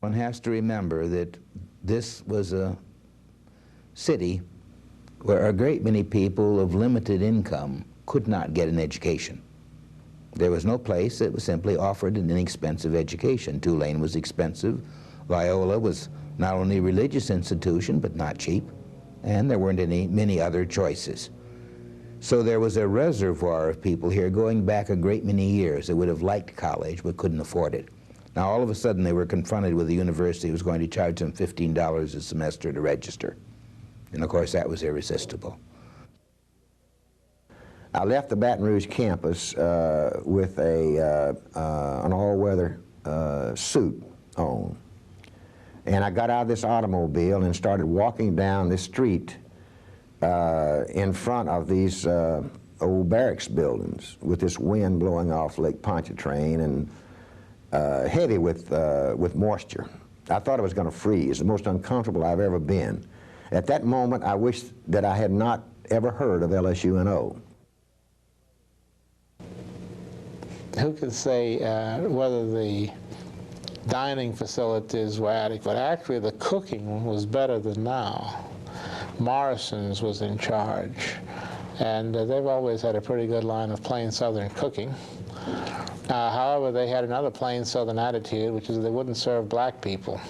One has to remember that this was a city where a great many people of limited income could not get an education. There was no place that was simply offered an inexpensive education. Tulane was expensive. Loyola was not only a religious institution, but not cheap. And there weren't many other choices. So there was a reservoir of people here going back a great many years that would have liked college but couldn't afford it. Now all of a sudden they were confronted with a university that was going to charge them $15 a semester to register. And of course that was irresistible. I left the Baton Rouge campus with an all-weather suit on. And I got out of this automobile and started walking down the street in front of these old barracks buildings with this wind blowing off Lake Pontchartrain and heavy with moisture. I thought I was going to freeze, the most uncomfortable I've ever been. At that moment, I wished that I had not ever heard of LSUNO. Who could say whether the dining facilities were adequate? Actually, the cooking was better than now. Morrison's was in charge, and they've always had a pretty good line of plain Southern cooking. However, they had another plain Southern attitude, which is they wouldn't serve black people.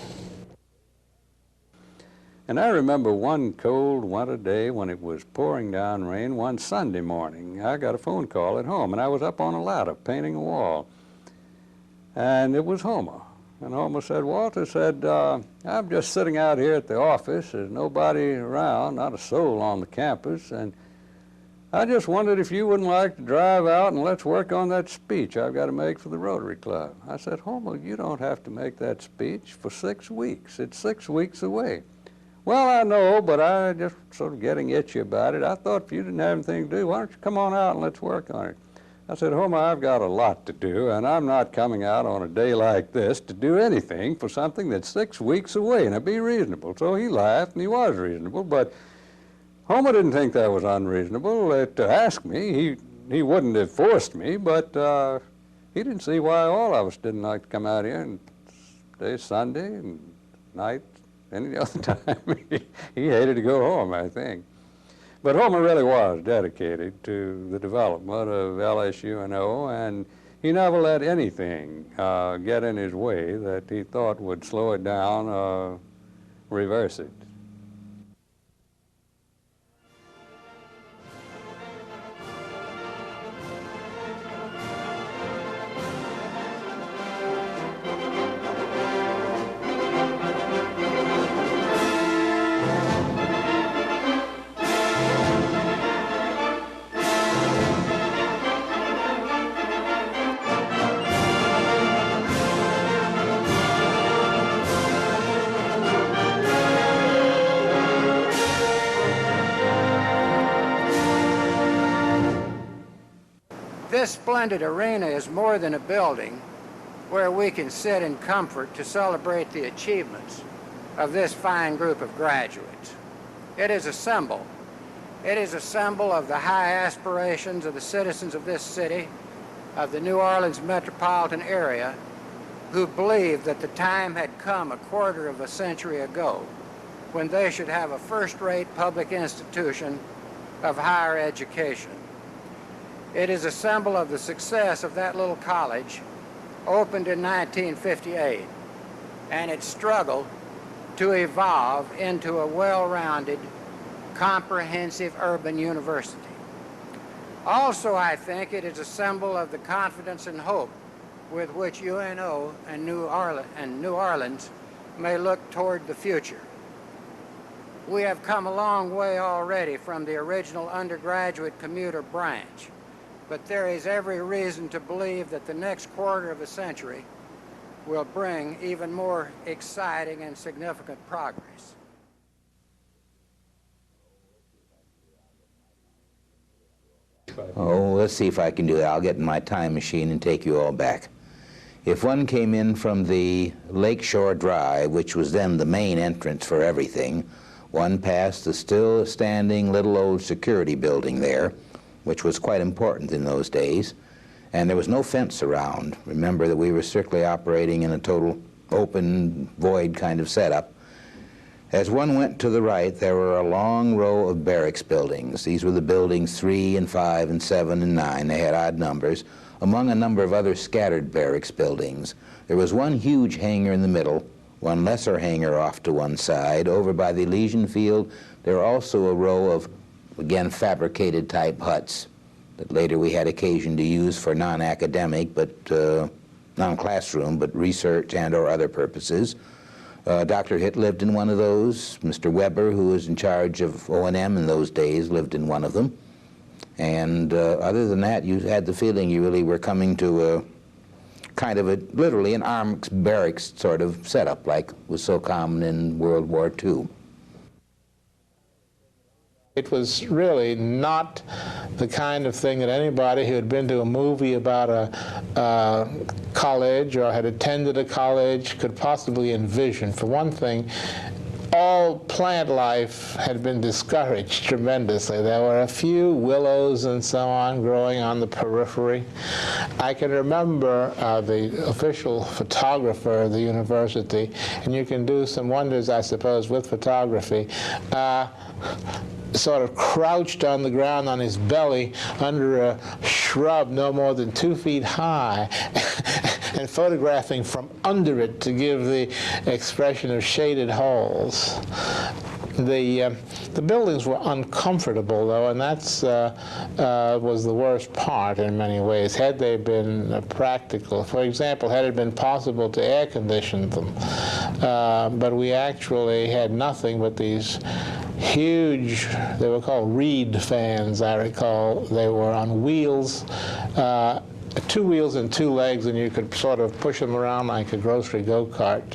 And I remember one cold winter day when it was pouring down rain, one Sunday morning, I got a phone call at home, and I was up on a ladder painting a wall. And it was Homer. And Homer said, Walter said, I'm just sitting out here at the office. There's nobody around, not a soul on the campus, and I just wondered if you wouldn't like to drive out and let's work on that speech I've got to make for the Rotary Club. I said, Homer, you don't have to make that speech for 6 weeks. It's 6 weeks away. Well, I know, but I just sort of getting itchy about it. I thought if you didn't have anything to do, why don't you come on out and let's work on it? I said, Homer, I've got a lot to do, and I'm not coming out on a day like this to do anything for something that's 6 weeks away, and it'd be reasonable. So he laughed, and he was reasonable, but Homer didn't think that was unreasonable to ask me. He wouldn't have forced me, but he didn't see why all of us didn't like to come out here and stay Sunday and night, any other time. He hated to go home, I think. But Homer really was dedicated to the development of LSUNO, and he never let anything get in his way that he thought would slow it down or reverse it. This splendid arena is more than a building where we can sit in comfort to celebrate the achievements of this fine group of graduates. It is a symbol. It is a symbol of the high aspirations of the citizens of this city, of the New Orleans metropolitan area, who believed that the time had come a quarter of a century ago when they should have a first-rate public institution of higher education. It is a symbol of the success of that little college, opened in 1958, and its struggle to evolve into a well-rounded, comprehensive urban university. Also, I think it is a symbol of the confidence and hope with which UNO and New Orleans may look toward the future. We have come a long way already from the original undergraduate commuter branch, but there is every reason to believe that the next quarter of a century will bring even more exciting and significant progress. Oh, let's see if I can do that. I'll get in my time machine and take you all back. If one came in from the Lakeshore Drive, which was then the main entrance for everything, one passed the still standing little old security building there, which was quite important in those days, and there was no fence around. Remember that we were strictly operating in a total open, void kind of setup. As one went to the right, there were a long row of barracks buildings. These were the buildings 3 and 5 and 7 and 9. They had odd numbers, among a number of other scattered barracks buildings. There was one huge hangar in the middle, one lesser hangar off to one side. Over by the Elysian Field, there were also a row of, again, fabricated type huts that later we had occasion to use for non-academic, but non-classroom, but research and or other purposes. Dr. Hitt lived in one of those. Mr. Weber, who was in charge of O&M in those days, lived in one of them. And other than that, you had the feeling you really were coming to a kind of literally an armed barracks sort of setup like was so common in World War II. It was really not the kind of thing that anybody who had been to a movie about a college or had attended a college could possibly envision. For one thing, all plant life had been discouraged tremendously. There were a few willows and so on growing on the periphery. I can remember the official photographer of the university, and you can do some wonders, I suppose, with photography, sort of crouched on the ground on his belly under a shrub no more than 2 feet high and photographing from under it to give the expression of shaded holes. The buildings were uncomfortable, though, and that's was the worst part in many ways. Had they been practical, for example, had it been possible to air condition them, but we actually had nothing but these huge, they were called reed fans, I recall. They were on wheels, 2 wheels and 2 legs, and you could sort of push them around like a grocery go-kart.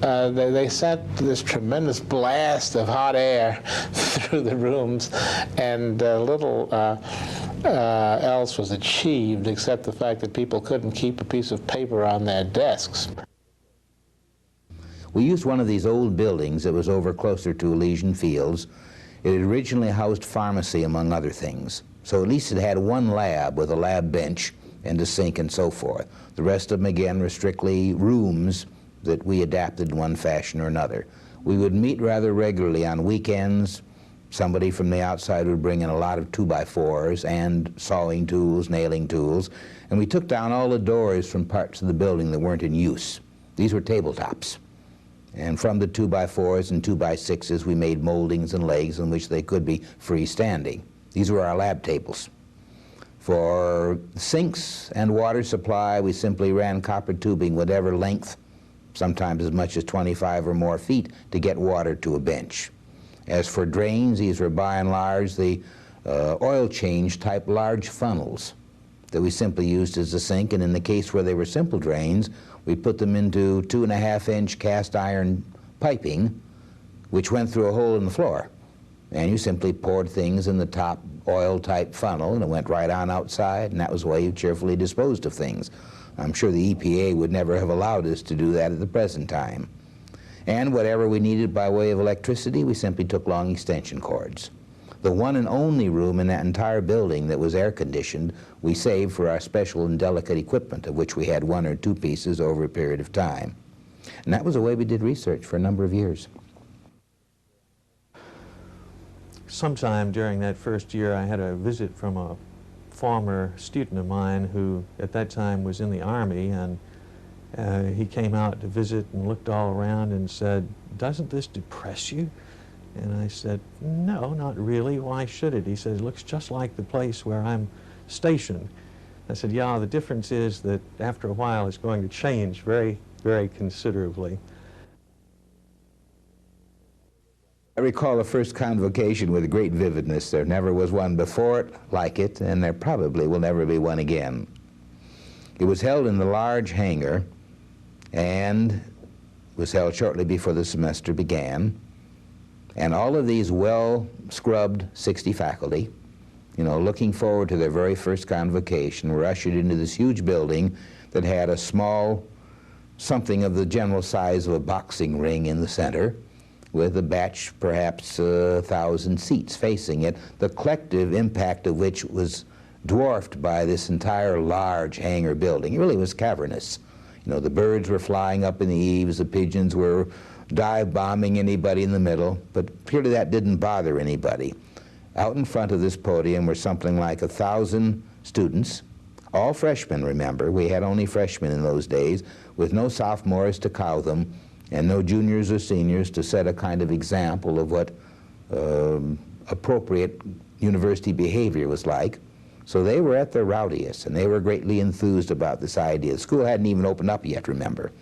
They sent this tremendous blast of hot air through the rooms, and little else was achieved except the fact that people couldn't keep a piece of paper on their desks. We used one of these old buildings that was over closer to Elysian Fields. It had originally housed pharmacy, among other things. So at least it had one lab with a lab bench and a sink and so forth. The rest of them, again, were strictly rooms that we adapted in one fashion or another. We would meet rather regularly on weekends. Somebody from the outside would bring in a lot of 2x4s and sawing tools, nailing tools, and we took down all the doors from parts of the building that weren't in use. These were tabletops. And from the 2x4s and 2x6s, we made moldings and legs in which they could be freestanding. These were our lab tables. For sinks and water supply, we simply ran copper tubing whatever length, sometimes as much as 25 or more feet, to get water to a bench. As for drains, these were by and large the oil change type large funnels that we simply used as a sink, and in the case where they were simple drains, we put them into 2.5-inch cast iron piping, which went through a hole in the floor. And you simply poured things in the top oil-type funnel, and it went right on outside, and that was the way you cheerfully disposed of things. I'm sure the EPA would never have allowed us to do that at the present time. And whatever we needed by way of electricity, we simply took long extension cords. The one and only room in that entire building that was air-conditioned, we saved for our special and delicate equipment, of which we had 1 or 2 pieces over a period of time. And that was the way we did research for a number of years. Sometime during that first year, I had a visit from a former student of mine who at that time was in the Army, and he came out to visit and looked all around and said, "Doesn't this depress you?" And I said, "No, not really. Why should it?" He said, "It looks just like the place where I'm stationed." I said, "Yeah, the difference is that after a while it's going to change very, very considerably." I recall the first convocation with great vividness. There never was one before it like it, and there probably will never be one again. It was held in the large hangar, and was held shortly before the semester began. And all of these well-scrubbed 60 faculty, you know, looking forward to their very first convocation, were ushered into this huge building that had a small, something of the general size of a boxing ring in the center, with a batch, perhaps 1,000 seats facing it, the collective impact of which was dwarfed by this entire large hangar building. It really was cavernous. You know, the birds were flying up in the eaves, the pigeons were dive bombing anybody in the middle, but clearly that didn't bother anybody. Out in front of this podium were something like 1,000 students, all freshmen, remember. We had only freshmen in those days, with no sophomores to cow them, and no juniors or seniors to set a kind of example of what appropriate university behavior was like. So they were at their rowdiest, and they were greatly enthused about this idea. The school hadn't even opened up yet, remember.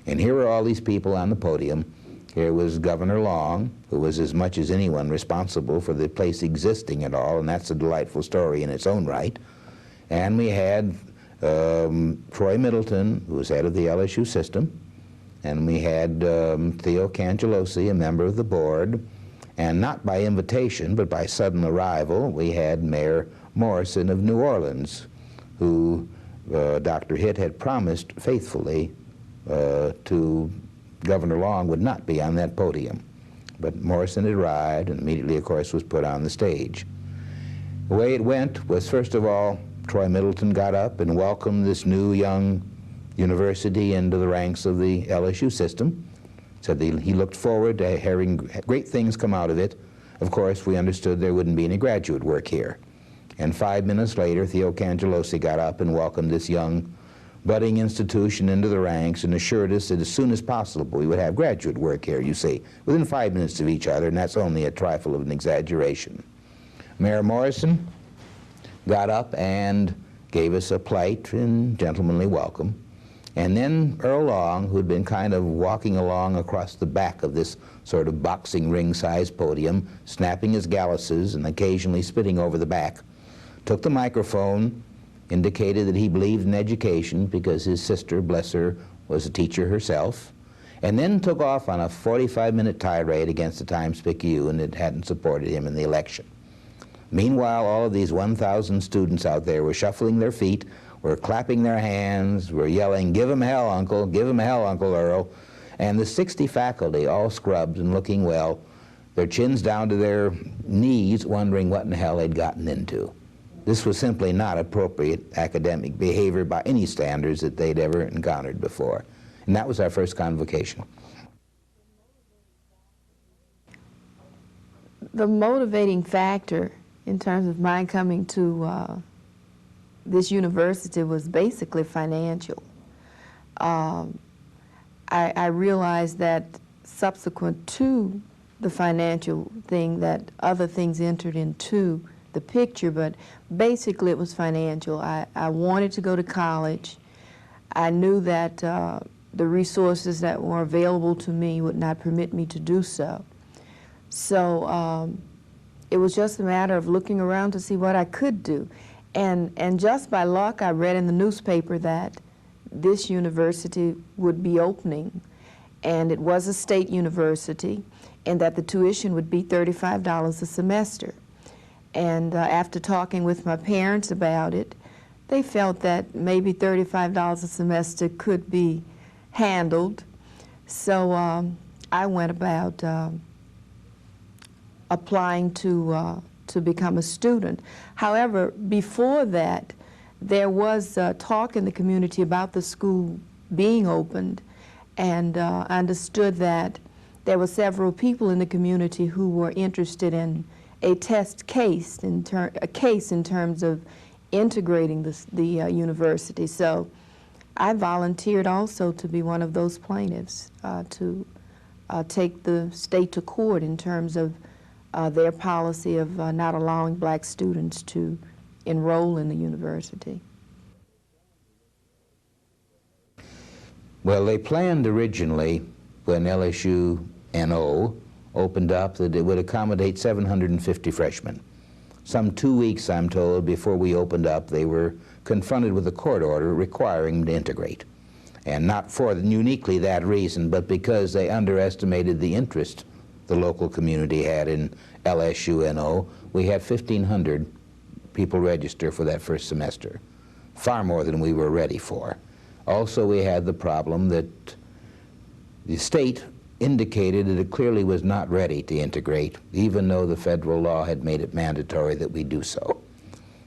And here were all these people on the podium. Here was Governor Long, who was as much as anyone responsible for the place existing at all, and that's a delightful story in its own right. And we had Troy Middleton, who was head of the LSU system, and we had Theo Cangelosi, a member of the board, and not by invitation, but by sudden arrival, we had Mayor Morrison of New Orleans, who Dr. Hitt had promised faithfully to Governor Long would not be on that podium. But Morrison had arrived and immediately, of course, was put on the stage. The way it went was, first of all, Troy Middleton got up and welcomed this new young university into the ranks of the LSU system. Said he looked forward to hearing great things come out of it. Of course, we understood there wouldn't be any graduate work here. And 5 minutes later, Theo Cangelosi got up and welcomed this young budding institution into the ranks and assured us that as soon as possible we would have graduate work here, you see, within 5 minutes of each other, and that's only a trifle of an exaggeration. Mayor Morrison got up and gave us a polite and gentlemanly welcome. And then Earl Long, who'd been kind of walking along across the back of this sort of boxing ring-sized podium, snapping his galluses and occasionally spitting over the back, took the microphone, indicated that he believed in education because his sister, bless her, was a teacher herself, and then took off on a 45-minute tirade against the Times-Picayune that hadn't supported him in the election. Meanwhile, all of these 1,000 students out there were shuffling their feet, were clapping their hands, were yelling, "Give him hell, Uncle, give him hell, Uncle Earl." And the 60 faculty, all scrubbed and looking well, their chins down to their knees, wondering what in the hell they'd gotten into. This was simply not appropriate academic behavior by any standards that they'd ever encountered before. And that was our first convocation. The motivating factor in terms of my coming to this university was basically financial. I realized that subsequent to the financial thing that other things entered into the picture, but basically it was financial. I wanted to go to college. I knew that the resources that were available to me would not permit me to do so. So it was just a matter of looking around to see what I could do. And just by luck, I read in the newspaper that this university would be opening, and it was a state university, and that the tuition would be $35 a semester. And after talking with my parents about it, they felt that maybe $35 a semester could be handled. So I went about applying to become a student. However, before that, there was talk in the community about the school being opened, and I understood that there were several people in the community who were interested in a test case, in terms of integrating the university. So I volunteered also to be one of those plaintiffs, to take the state to court in terms of their policy of not allowing black students to enroll in the university. Well, they planned originally, when LSU NO opened up, that it would accommodate 750 freshmen. Some 2 weeks, I'm told, before we opened up, they were confronted with a court order requiring them to integrate. And not for uniquely that reason, but because they underestimated the interest the local community had in LSU NO. We had 1,500 people register for that first semester, far more than we were ready for. Also, we had the problem that the state indicated that it clearly was not ready to integrate, even though the federal law had made it mandatory that we do so.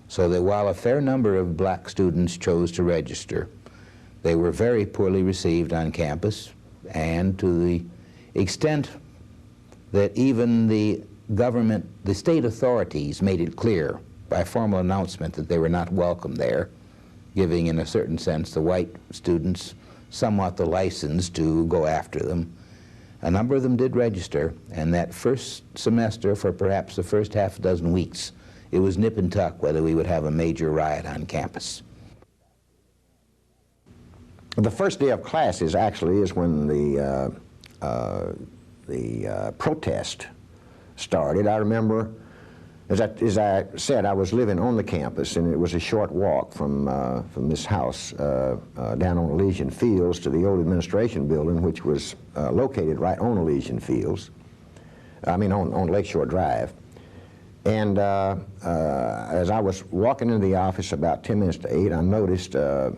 So that while a fair number of black students chose to register, They were very poorly received on campus, and to the extent that even the government, the state authorities made it clear by formal announcement that they were not welcome there, giving in a certain sense the white students somewhat the license to go after them. A number of them did register, and that first semester, for perhaps the first half a dozen weeks, it was nip and tuck whether we would have a major riot on campus. The first day of classes actually is when the protest started. I remember, as I said, I was living on the campus, and it was a short walk from this house down on Elysian Fields to the old administration building, which was located right on Elysian Fields. I mean, on Lakeshore Drive. And as I was walking into the office about 10 minutes to 8, I noticed a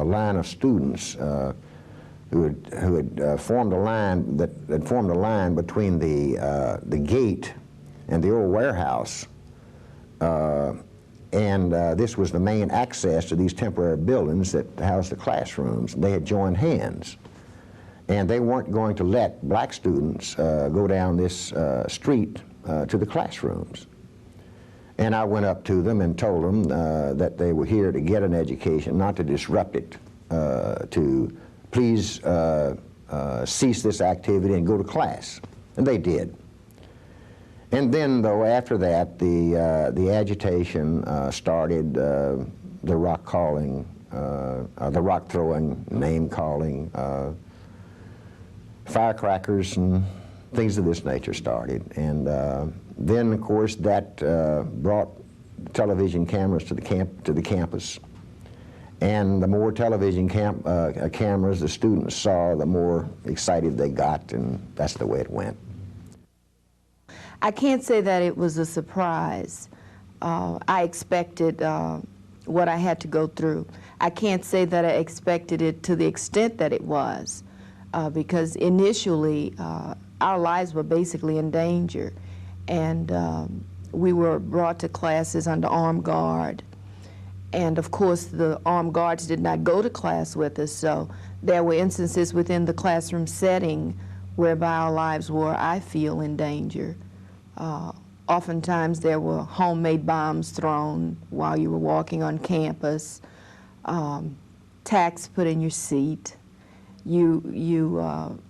line of students who had formed a line between the gate and the old warehouse, and this was the main access to these temporary buildings that housed the classrooms. They had joined hands, and they weren't going to let black students go down this street to the classrooms. And I went up to them and told them that they were here to get an education, not to disrupt it, to please cease this activity and go to class. And they did. And then, though, after that, the agitation started, the rock calling, the rock throwing, name calling, firecrackers and things of this nature started. And then, of course, that brought television cameras to the campus. And the more television cameras the students saw, the more excited they got, and that's the way it went. I can't say that it was a surprise. I expected what I had to go through. I can't say that I expected it to the extent that it was, because initially our lives were basically in danger, and we were brought to classes under armed guard. And of course, the armed guards did not go to class with us, so there were instances within the classroom setting whereby our lives were, I feel, in danger. Oftentimes there were homemade bombs thrown while you were walking on campus, tacks put in your seat. You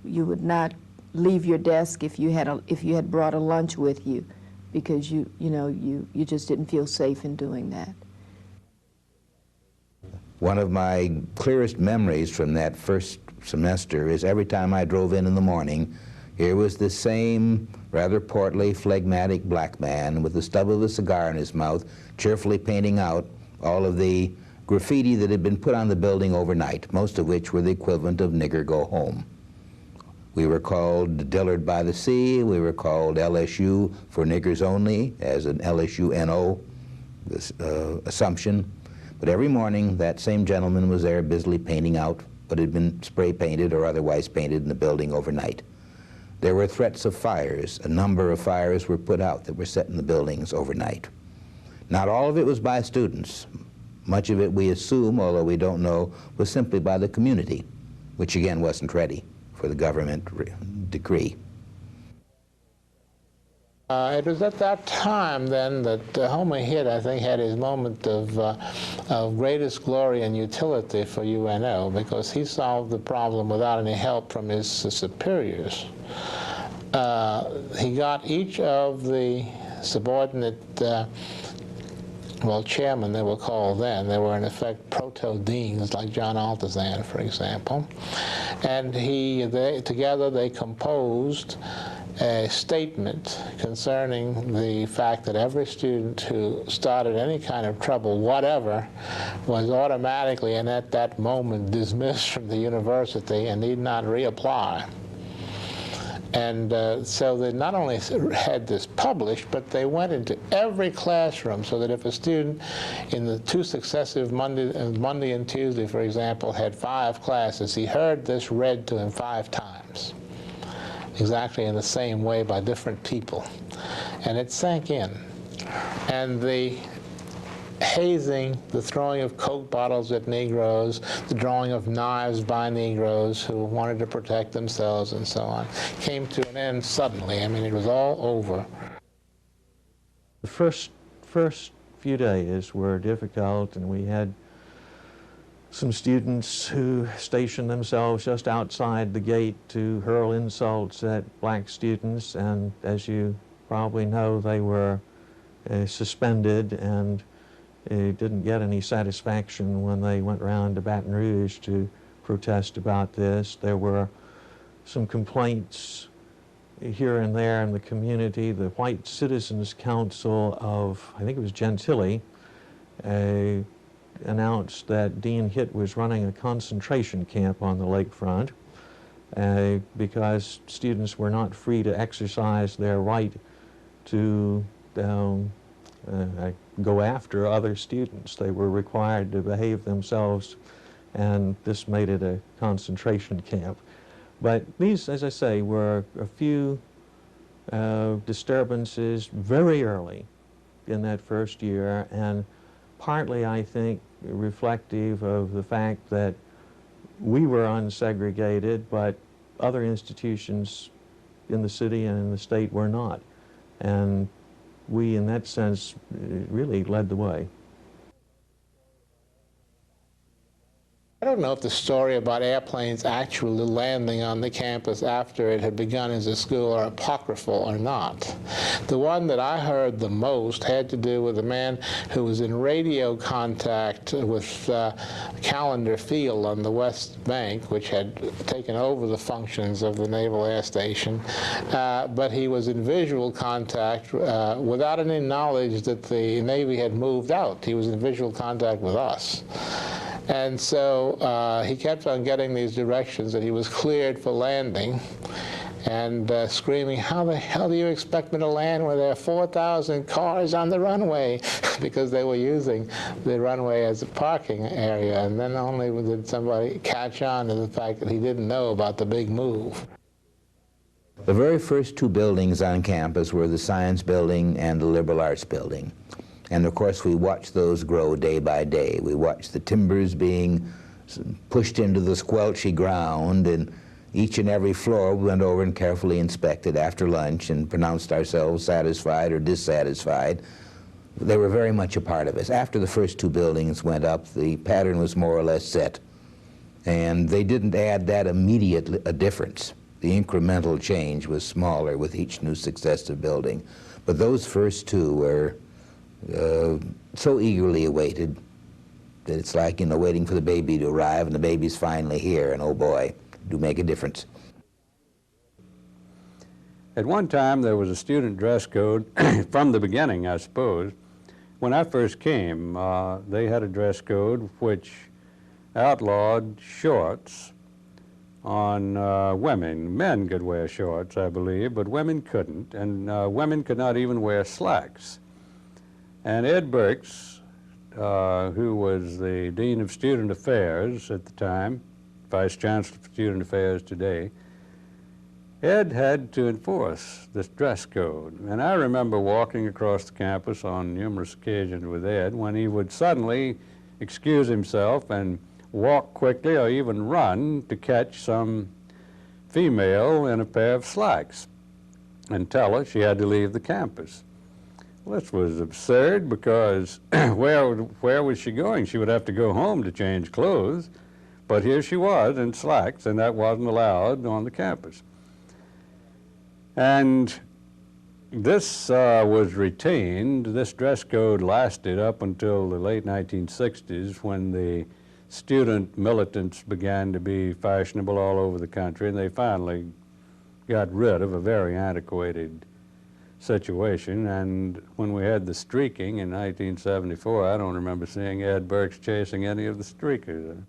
would not leave your desk if you had brought a lunch with you, because you just didn't feel safe in doing that. One of my clearest memories from that first semester is every time I drove in the morning, here was the same rather portly, phlegmatic black man with the stub of a cigar in his mouth, cheerfully painting out all of the graffiti that had been put on the building overnight, most of which were the equivalent of "Nigger Go Home." We were called Dillard by the Sea, we were called LSU for niggers only, as an LSU-NO assumption. But every morning, that same gentleman was there busily painting out what had been spray painted or otherwise painted in the building overnight. There were threats of fires. A number of fires were put out that were set in the buildings overnight. Not all of it was by students. Much of it, we assume, although we don't know, was simply by the community, which again wasn't ready for the government decree. It was at that time then that Homer Hitt, I think, had his moment of greatest glory and utility for UNO, because he solved the problem without any help from his superiors. He got each of the subordinate, chairmen they were called then. They were in effect proto-deans, like John Altazan, for example. And together they composed a statement concerning the fact that every student who started any kind of trouble, whatever, was automatically and at that moment dismissed from the university and need not reapply. And so they not only had this published, but they went into every classroom, so that if a student in the two successive Monday and Tuesday, for example, had 5 classes, he heard this read to him 5 times. Exactly in the same way by different people. And it sank in. And the hazing, the throwing of Coke bottles at Negroes, the drawing of knives by Negroes who wanted to protect themselves and so on, came to an end suddenly. I mean, it was all over. The first few days were difficult, and we had some students who stationed themselves just outside the gate to hurl insults at black students, and as you probably know, they were suspended and didn't get any satisfaction when they went around to Baton Rouge to protest about this. There were some complaints here and there in the community. The White Citizens Council of, I think it was Gentilly, announced that Dean Hitt was running a concentration camp on the lakefront because students were not free to exercise their right to go after other students. They were required to behave themselves, and this made it a concentration camp. But these, as I say, were a few disturbances very early in that first year, and partly, I think, reflective of the fact that we were unsegregated, but other institutions in the city and in the state were not. And we, in that sense, really led the way. I don't know if the story about airplanes actually landing on the campus after it had begun as a school are apocryphal or not. The one that I heard the most had to do with a man who was in radio contact with Callender Field on the West Bank, which had taken over the functions of the Naval Air Station, but he was in visual contact without any knowledge that the Navy had moved out. He was in visual contact with us. And so he kept on getting these directions that he was cleared for landing, and screaming, "How the hell do you expect me to land where there are 4,000 cars on the runway?" because they were using the runway as a parking area. And then only did somebody catch on to the fact that he didn't know about the big move. The very first two buildings on campus were the Science Building and the Liberal Arts Building. And of course, we watched those grow day by day. We watched the timbers being pushed into the squelchy ground, and each and every floor we went over and carefully inspected after lunch and pronounced ourselves satisfied or dissatisfied. They were very much a part of us. After the first two buildings went up, the pattern was more or less set, and they didn't add that immediate a difference. The incremental change was smaller with each new successive building. But those first two were so eagerly awaited that it's like, you know, waiting for the baby to arrive, and the baby's finally here, and oh boy, do make a difference. At one time, there was a student dress code from the beginning, I suppose. When I first came, they had a dress code which outlawed shorts on women. Men could wear shorts, I believe, but women couldn't, and women could not even wear slacks. And Ed Burks, who was the Dean of Student Affairs at the time, Vice Chancellor for Student Affairs today, Ed had to enforce this dress code. And I remember walking across the campus on numerous occasions with Ed when he would suddenly excuse himself and walk quickly or even run to catch some female in a pair of slacks and tell her she had to leave the campus. Well, this was absurd because where was she going? She would have to go home to change clothes, but here she was in slacks, and that wasn't allowed on the campus. And this was retained. This dress code lasted up until the late 1960s, when the student militants began to be fashionable all over the country, and they finally got rid of a very antiquated situation. And when we had the streaking in 1974, I don't remember seeing Ed Burks chasing any of the streakers.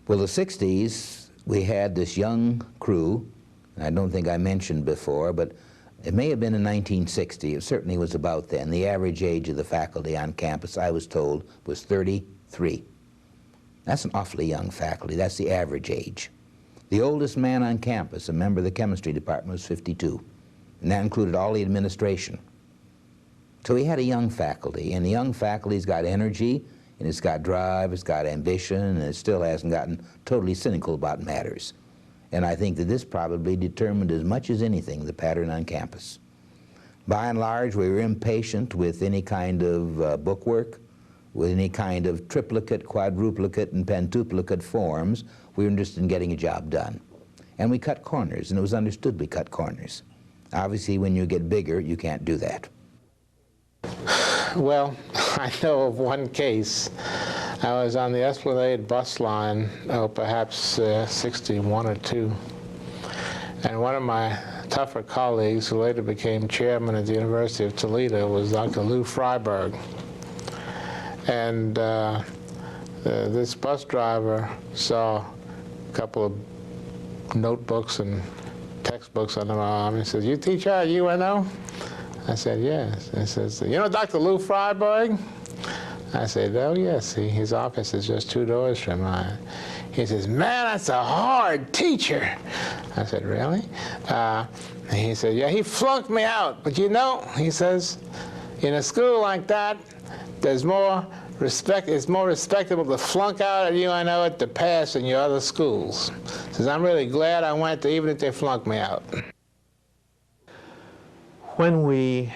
Well, the 60s, we had this young crew. I don't think I mentioned before, but it may have been in 1960. It certainly was about then. The average age of the faculty on campus, I was told, was 33. That's an awfully young faculty. That's the average age. The oldest man on campus, a member of the chemistry department, was 52, and that included all the administration. So we had a young faculty, and the young faculty's got energy, and it's got drive, it's got ambition, and it still hasn't gotten totally cynical about matters. And I think that this probably determined as much as anything the pattern on campus. By and large, we were impatient with any kind of bookwork, with any kind of triplicate, quadruplicate, and pentuplicate forms. We were interested in getting a job done. And we cut corners, and it was understood we cut corners. Obviously, when you get bigger, you can't do that. Well, I know of one case. I was on the Esplanade bus line, perhaps 61 or 2. And one of my tougher colleagues, who later became chairman at the University of Toledo, was Dr. Lou Freiberg. And this bus driver saw a couple of notebooks and textbooks under my arm. He says, "You teach at UNO?" I said, "Yes." He says, "You know Dr. Lou Freiberg?" I said, "Oh, yes. His office is just 2 doors from mine." He says, "Man, that's a hard teacher." I said, "Really?" He said, "Yeah, he flunked me out. But you know," he says, "in a school like that, there's more respect. It's more respectable to flunk out at UNO at to pass in your other schools." He says, "I'm really glad I went to, even if they flunked me out." When we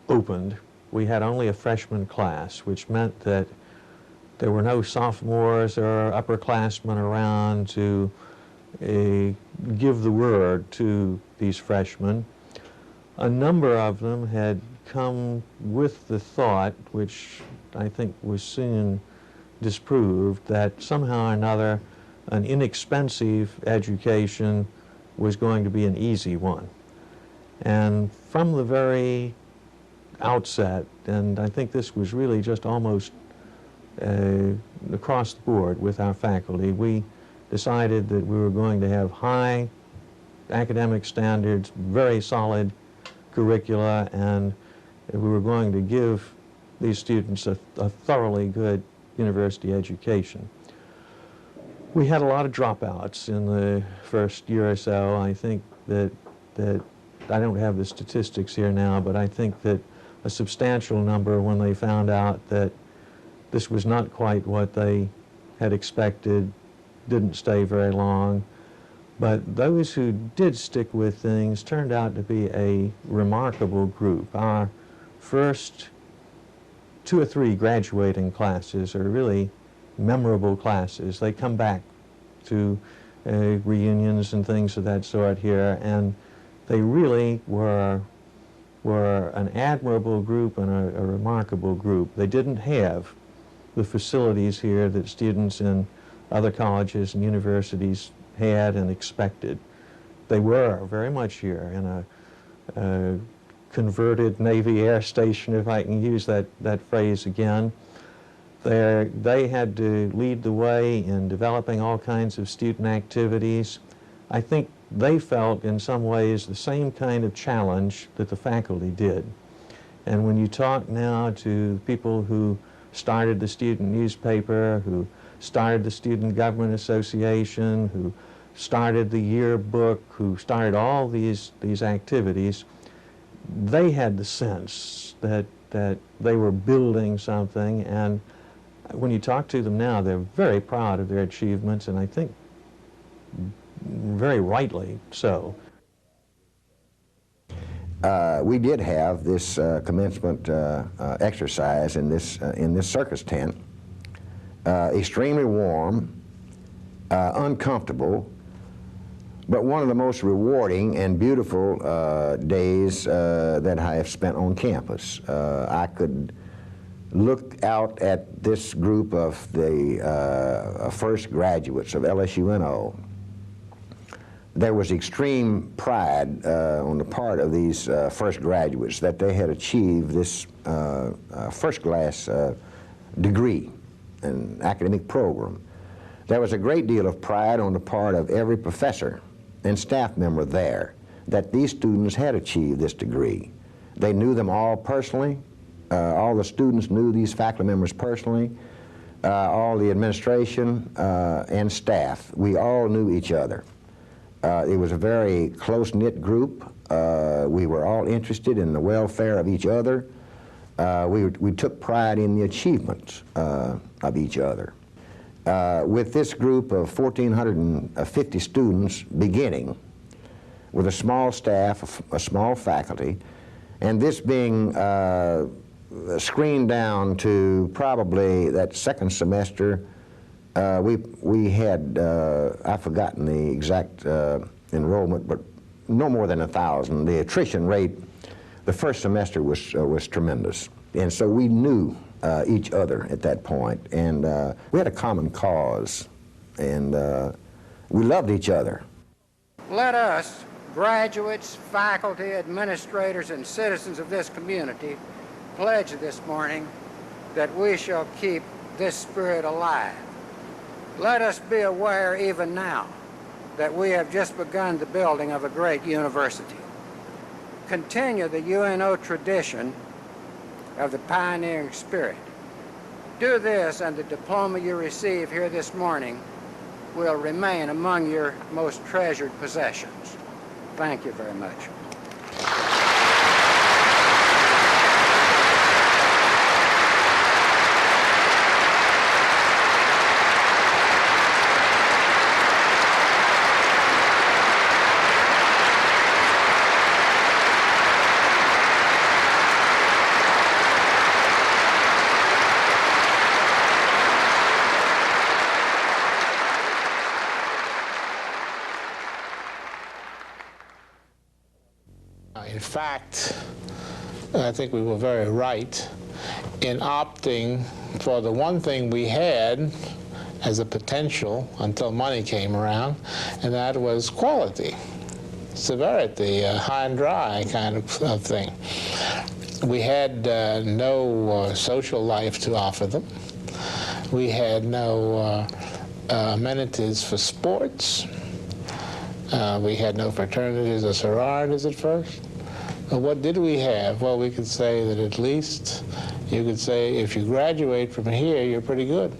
opened, we had only a freshman class, which meant that there were no sophomores or upperclassmen around to give the word to these freshmen. A number of them had come with the thought, which I think was soon disproved, that somehow or another an inexpensive education was going to be an easy one. And from the very outset, and I think this was really just almost across the board with our faculty, we decided that we were going to have high academic standards, very solid curricula, and we were going to give these students a thoroughly good university education. We had a lot of dropouts in the first year or so. I think that I don't have the statistics here now, but I think that a substantial number, when they found out that this was not quite what they had expected, didn't stay very long. But those who did stick with things turned out to be a remarkable group. Our first 2 or 3 graduating classes are really memorable classes. They come back to reunions and things of that sort here, and they really were an admirable group and a remarkable group. They didn't have the facilities here that students in other colleges and universities had and expected. They were very much here in a converted Navy air station, if I can use that phrase again. They had to lead the way in developing all kinds of student activities. I think they felt in some ways the same kind of challenge that the faculty did. And when you talk now to people who started the student newspaper, who started the Student Government Association, who started the yearbook, who started all these activities, they had the sense that they were building something, and when you talk to them now, they're very proud of their achievements, and I think very rightly so. We did have this commencement exercise in this circus tent. Extremely warm, uncomfortable, but one of the most rewarding and beautiful days that I have spent on campus. I could look out at this group of the first graduates of LSUNO. There was extreme pride on the part of these first graduates that they had achieved this first-class degree and academic program. There was a great deal of pride on the part of every professor and staff member there that these students had achieved this degree. They knew them all personally. All the students knew these faculty members personally. All the administration and staff, we all knew each other. It was a very close-knit group. We were all interested in the welfare of each other We took pride in the achievements of each other. With this group of 1,450 students beginning, with a small staff, a small faculty, and this being screened down to probably that second semester, we had, I've forgotten the exact enrollment, but no more than 1,000. The attrition rate the first semester was tremendous. And so we knew each other at that point, and we had a common cause, and we loved each other. Let us, graduates, faculty, administrators, and citizens of this community, pledge this morning that we shall keep this spirit alive. Let us be aware even now that we have just begun the building of a great university. Continue the UNO tradition of the pioneering spirit. Do this, and the diploma you receive here this morning will remain among your most treasured possessions. Thank you very much. In fact, I think we were very right in opting for the one thing we had as a potential until money came around, and that was quality, severity, high and dry kind of thing. We had no social life to offer them. We had no amenities for sports. We had no fraternities or sororities at first. What did we have? Well, we could say that at least you could say if you graduate from here, you're pretty good.